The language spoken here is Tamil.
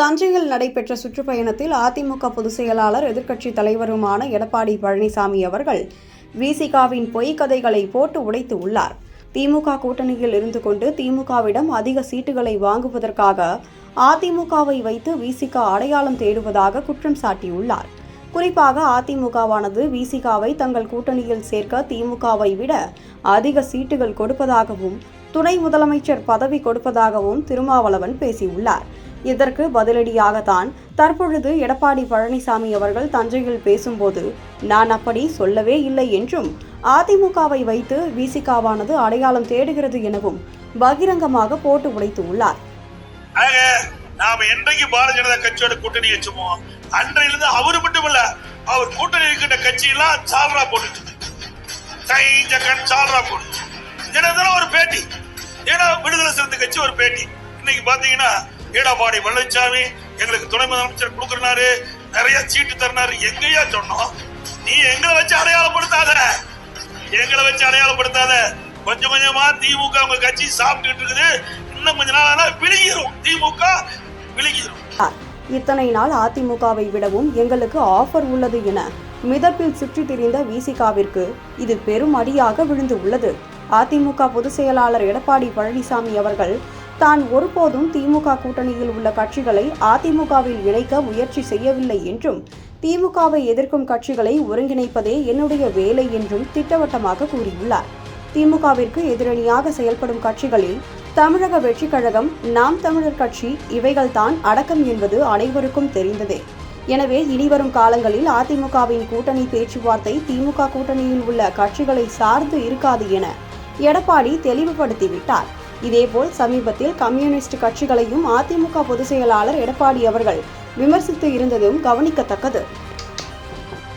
தஞ்சையில் நடைபெற்ற சுற்றுப்பயணத்தில் அதிமுக பொதுச் செயலாளர் எதிர்க்கட்சித் தலைவருமான எடப்பாடி பழனிசாமி அவர்கள் விசிகாவின் பொய்க்கதைகளை போட்டு உடைத்து உள்ளார். திமுக கூட்டணியில் இருந்து கொண்டு திமுகவிடம் அதிக சீட்டுகளை வாங்குவதற்காக அதிமுகவை வைத்து விசிக அடையாளம் தேடுவதாக குற்றம் சாட்டியுள்ளார். குறிப்பாக அதிமுகவானது விசிகாவை தங்கள் கூட்டணியில் சேர்க்க திமுகவை விட அதிக சீட்டுகள் கொடுப்பதாகவும் துணை முதலமைச்சர் பதவி கொடுப்பதாகவும் திருமாவளவன் பேசியுள்ளார். இதற்கு பதிலடியாகத்தான் தற்பொழுது எடப்பாடி பழனிசாமி அவர்கள் தஞ்சையில் பேசும்போது நான் அப்படி சொல்லவே இல்லை என்றும் அதிமுகவை வைத்து விசிகாவானது அடையாளம் தேடுகிறது எனவும் பகிரங்கமாக போட்டு உடைத்து உள்ளார். நாம என்றைக்கு பாரதிய ஜனதா கட்சியோட கூட்டணி வச்சோமோ அன்றையிலிருந்து அவரு மட்டும் இல்ல, அவர் கூட்டணி இருக்கின்ற கட்சியெல்லாம் சால்ரா போட்டு தினம் ஒரு பேட்டி, ஏன்னா விடுதலை சிறுத்தை கட்சி ஒரு பேட்டி. இன்னைக்கு பாத்தீங்கன்னா எடப்பாடி பழனிசாமி எங்களுக்கு துணை முதலமைச்சர் கொடுக்கறாரு, நிறைய சீட்டு தரனாரு. எங்கேயா சொன்னோம்? நீ எங்களை வச்சு அடையாளப்படுத்தாத. கொஞ்சம் கொஞ்சமா திமுக உங்க கட்சி சாப்பிட்டு இருக்குது. இன்னும் கொஞ்ச நாள் விழுகிரும், திமுக விழுகிரும். இத்தனை நாள் அதிமுகவை விடவும் எங்களுக்கு ஆஃபர் உள்ளது என மிதப்பில் சுற்றி திரிந்த விசிகாவிற்கு இது பெரும் அடியாக விழுந்து உள்ளது. அதிமுக பொதுச் செயலாளர் எடப்பாடி பழனிசாமி அவர்கள் தான் ஒருபோதும் திமுக கூட்டணியில் உள்ள கட்சிகளை அதிமுகவில் இணைக்க முயற்சி செய்யவில்லை என்றும் திமுகவை எதிர்க்கும் கட்சிகளை ஒருங்கிணைப்பதே என்னுடைய வேலை என்றும் திட்டவட்டமாக கூறியுள்ளார். திமுகவிற்கு எதிரணியாக செயல்படும் கட்சிகளில் தமிழக வெற்றிக் கழகம், நாம் தமிழர் கட்சி இவைகள்தான் அடக்கம் என்பது அனைவருக்கும் தெரிந்ததே. எனவே இனிவரும் காலங்களில் அதிமுகவின் கூட்டணி பேச்சுவார்த்தை திமுக கூட்டணியில் உள்ள கட்சிகளை சார்ந்து இருக்காது என எடப்பாடி தெளிவுபடுத்திவிட்டார். இதேபோல் சமீபத்தில் கம்யூனிஸ்ட் கட்சிகளையும் அதிமுக பொதுச் செயலாளர் எடப்பாடி அவர்கள் விமர்சித்து இருந்ததும் கவனிக்கத்தக்கது.